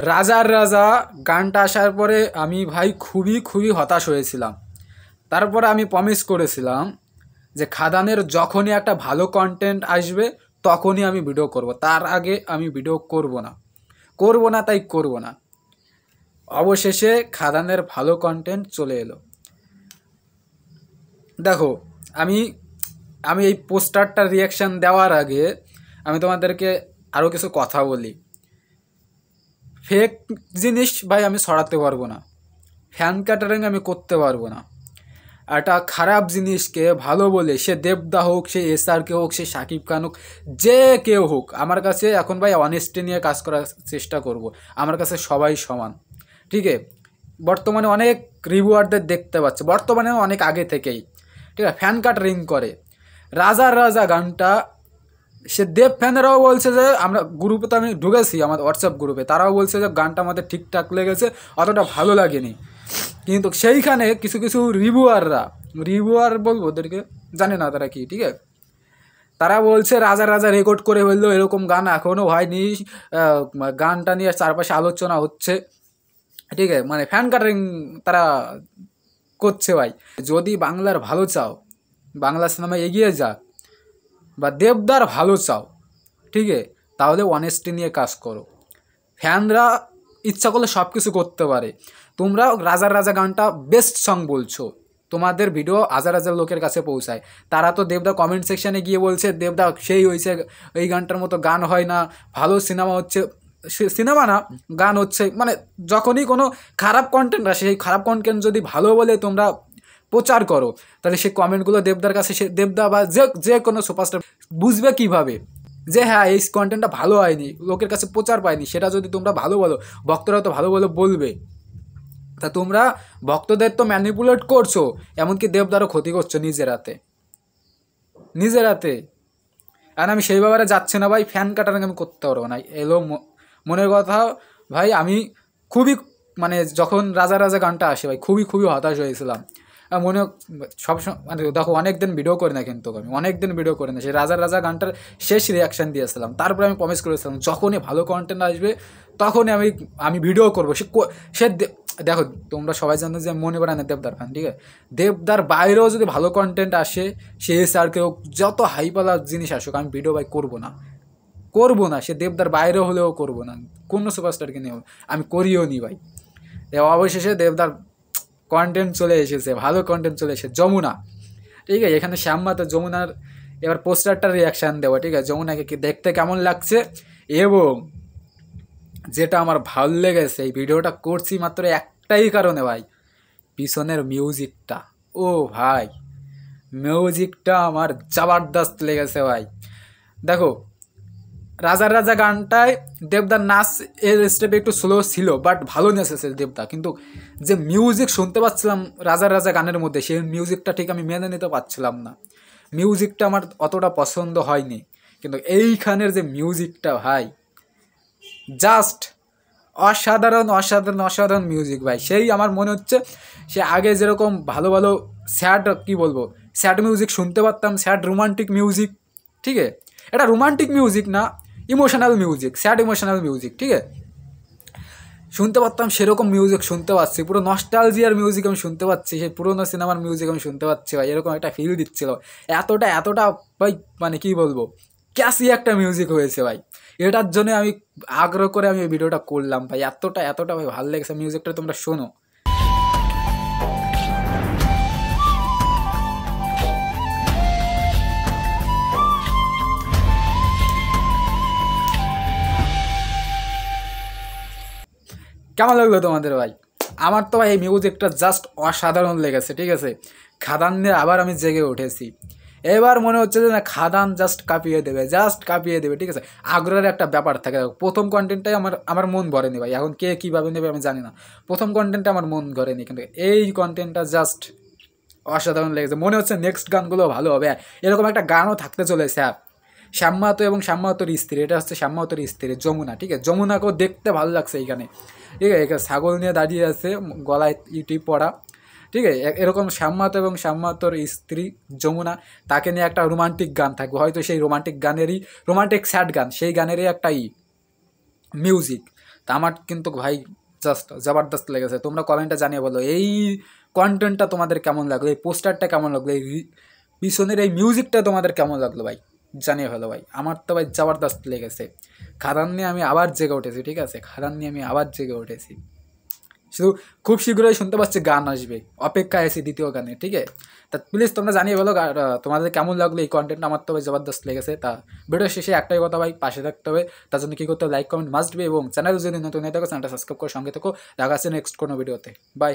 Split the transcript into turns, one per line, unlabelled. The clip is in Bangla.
রাজার রাজা গানটা আসার পরে আমি ভাই খুবই খুবই হতাশ হয়েছিলাম। তারপরে আমি প্রমিস করেছিলাম যে খাদানের যখনই একটা ভালো কন্টেন্ট আসবে তখনই আমি ভিডিও করব, তার আগে আমি ভিডিও করব না তাই করব না। অবশেষে খাদানের ভালো কন্টেন্ট চলে এলো। দেখো, আমি আমি এই পোস্টারটার রিয়াকশান দেওয়ার আগে আমি তোমাদেরকে আরও কিছু কথা বলি। ফেক জিনিস ভাই আমি ছড়াতে পারবো না, ফ্যান ক্যাটারিং আমি করতে পারবো না। একটা খারাপ জিনিসকে ভালো বলে, সে দেবদা হোক, সে এসআরকে হোক, সে শাকিব খান হোক, যে কেউ হোক, আমার কাছে এখন ভাই অনেস্টি নিয়ে কাজ করার চেষ্টা করব। আমার কাছে সবাই সমান, ঠিক আছে? বর্তমানে অনেক রিভিউয়ারদের দেখতে পাচ্ছে, বর্তমানে অনেক আগে থেকেই, ঠিক আছে, ফ্যান ক্যাটারিং করে। রাজার রাজা গানটা সে দেব ফ্যানেরাও বলছে যে, আমরা গ্রুপে তো আমি ঢুকেছি, আমাদের হোয়াটসঅ্যাপ গ্রুপে, তারাও বলছে যে গানটা আমাদের ঠিকঠাক লেগেছে, অতটা ভালো লাগেনি। কিন্তু সেইখানে কিছু কিছু রিভিউয়ার বলবো ওদেরকে, জানে না তারা কি, ঠিক আছে, তারা বলছে রাজা রাজা রেকর্ড করে ফেললো, এরকম গান এখনও হয়নি, গানটা নিয়ে চারপাশে আলোচনা হচ্ছে, ঠিক আছে, মানে ফ্যান কাটারিং তারা করছে ভাই। যদি বাংলার ভালো চাও, বাংলা সিনেমা এগিয়ে যাক, বা দেবদার ভালো চাও, ঠিক আছে, তাহলে অনেস্টি নিয়ে কাজ করো। ফ্যানরা ইচ্ছা করলে সব কিছু করতে পারে। তোমরা রাজার রাজা গানটা বেস্ট সং বলছো, তোমাদের ভিডিও হাজার হাজার লোকের কাছে পৌঁছায়, তারা তো দেবদা কমেন্ট সেকশানে গিয়ে বলছে দেবদা সেই হয়েছে, এই গানটার মতো গান হয় না, ভালো সিনেমা হচ্ছে, সিনেমা না গান হচ্ছে। মানে যখনই কোনো খারাপ কন্টেন্ট আসে, সেই খারাপ কন্টেন্ট যদি ভালো বলে তোমরা প্রচার করো, তাহলে সেই কমেন্টগুলো দেবদার কাছে, সে দেবদা বা যে যে কোনো সুপারস্টার বুঝবে কীভাবে যে হ্যাঁ এই কন্টেন্টটা ভালো হয়নি, লোকের কাছে প্রচার পায়নি। সেটা যদি তোমরা ভালো বলো, ভক্তরা তো ভালো বলে বলবে। তা তোমরা ভক্তদের তো ম্যানিপুলেট করছো, এমনকি দেবদারও ক্ষতি করছো নিজের হাতে। আর আমি সেই ব্যাপারে যাচ্ছি না ভাই, ফ্যান কাটারিং আমি করতে পারবো না, এলো মনের কথা। ভাই আমি খুবই, মানে যখন রাজা রাজা গানটা আসে ভাই খুবই খুবই হতাশ হয়েছিলাম। মনে সবসময়, মানে দেখো অনেক দিন ভিডিও করি না, কিন্তু আমি অনেক দিন ভিডিও করি না, সেই রাজা রাজা গানটার শেষ রিয়াকশান দিয়েছিলাম। তারপরে আমি প্রমিস করেছিলাম যখনই ভালো কন্টেন্ট আসবে তখনই আমি ভিডিও করবো। সে দেখো, তোমরা সবাই জানো যে মনে পড়ে না দেবদার ফ্যান, ঠিক আছে, দেবদার বাইরেও যদি ভালো কন্টেন্ট আসে, সে স্যারকেও যত হাইপালা জিনিস আসুক, আমি ভিডিও ভাই করবো না। সে দেবদার বাইরে হলেও করবো না, কোনো সুপারস্টারকে নিয়ে আমি করিও নি ভাই। অবশেষে দেবদার কন্টেন্ট চলে এসেছে, ভালো কন্টেন্ট চলে এসেছে, যমুনা, ঠিক আছে। এখানে শ্যামা তো যমুনার এবার পোস্টারটার রিয়াকশান দেবো, ঠিক আছে, যমুনাকে কি দেখতে কেমন লাগছে। এবং যেটা আমার ভালো লেগেছে, এই ভিডিওটা করছি মাত্র একটাই কারণে ভাই, পিছনের মিউজিকটা, ও ভাই মিউজিকটা আমার জবরদস্ত লেগেছে ভাই। দেখো, রাজার রাজা গানটায় দেবদার নাচ এর স্টেপ একটু স্লো ছিল, বাট ভালো নেচেছে দেবদা, কিন্তু যে মিউজিক শুনতে পাচ্ছিলাম রাজার রাজা গানের মধ্যে, সেই মিউজিকটা ঠিক আমি মেনে নিতে পারছিলাম না। মিউজিকটা আমার অতটা পছন্দ হয়নি, কিন্তু এইখানের যে মিউজিকটা ভাই, জাস্ট অসাধারণ অসাধারণ অসাধারণ মিউজিক ভাই। সেই আমার মনে হচ্ছে সে আগে যেরকম ভালো ভালো স্যাড, কী বলবো, স্যাড মিউজিক শুনতে পারতাম, স্যাড রোমান্টিক মিউজিক, ঠিক আছে, এটা রোমান্টিক মিউজিক না, emotional music, sad emotional music, ঠিক আছে, শুনতে পারতাম, সেরকম মিউজিক শুনতে পাচ্ছি, পুরো নস্টালজিয়ার মিউজিক আমি শুনতে পাচ্ছি, সেই পুরোনো সিনেমার মিউজিক আমি শুনতে পাচ্ছি ভাই, এরকম একটা ফিল দিচ্ছিল। এতটা ভাই, মানে কী বলবো, ক্যাসি একটা মিউজিক হয়েছে ভাই। এটার জন্য আমি আগ্রহ করে আমি এই ভিডিওটা করলাম ভাই, এতটা ভাই ভালো লেগেছে মিউজিকটা, তোমরা শোনো। কেমন লাগলো তোমাদের ভাই? আমার তো ভাই এই মিউজিকটা জাস্ট অসাধারণ লেগেছে, ঠিক আছে। খাদান নিয়ে আবার আমি জেগে উঠেছি, এবার মনে হচ্ছে যে না, খাদান জাস্ট কাঁপিয়ে দেবে, ঠিক আছে। আগ্রহের একটা ব্যাপার থাকে, প্রথম কন্টেন্টটাই আমার মন ভরেনি ভাই, এখন কে কীভাবে নেবে আমি জানি না, প্রথম কন্টেন্টটা আমার মন ভরেনি, কিন্তু এই কন্টেন্টটা জাস্ট অসাধারণ লেগেছে। মনে হচ্ছে নেক্সট গানগুলো ভালো হবে, এরকম একটা গানও থাকতে চলেছে। শ্যামমাহাতো এবং শ্যামমাহাতোর স্ত্রী, এটা হচ্ছে শ্যামমাহাতোর স্ত্রী যমুনা, ঠিক আছে, যমুনাকেও দেখতে ভালো লাগছে এইখানে, ঠিক আছে, এখানে ছাগল নিয়ে দাঁড়িয়ে আছে, গলায় ইউটিউব পড়া, ঠিক আছে, এরকম শ্যামমাহাতো এবং শ্যামমাহাতোর স্ত্রী যমুনা, তাকে নিয়ে একটা রোমান্টিক গান থাকবে, হয়তো সেই রোমান্টিক স্যাড গান, সেই গানেরই একটা মিউজিক, তা আমার কিন্তু ভাই জাস্ট জবরদস্ত লেগেছে। তোমরা কমেন্টে জানিয়ে বলো এই কন্টেন্টটা তোমাদের কেমন লাগলো, এই পোস্টারটা কেমন লাগলো, এই পিছনের এই মিউজিকটা তোমাদের কেমন লাগলো ভাই, জানিয়ে ফেলো ভাই। আমার তো ভাই জবরদস্ত লেগেছে। খাদান নিয়ে আমি আবার জেগে উঠেছি, ঠিক আছে, খাদান নিয়ে আমি আবার জেগে উঠেছি। শুধু খুব শীঘ্রই শুনতে পাচ্ছি গান আসবে, অপেক্ষায় আছি দ্বিতীয় গানে, ঠিক আছে। তা প্লিজ তোমরা জানিয়ে বলো তোমাদের কেমন লাগলো এই কন্টেন্ট। আমার তো ভাই জবরদস্ত লেগেছে। তা ভিডিও শেষে একটাই কথা ভাই, পাশে থাকতে হবে। তার জন্য কী করতে হবে, লাইক কমেন্ট মাস্ট বি, এবং চ্যানেল যদি নতুন হয়ে থাকো চ্যানেলটা সাবস্ক্রাইব করে সঙ্গে থাকো। দেখা আছে নেক্সট কোনো ভিডিওতে। বাই।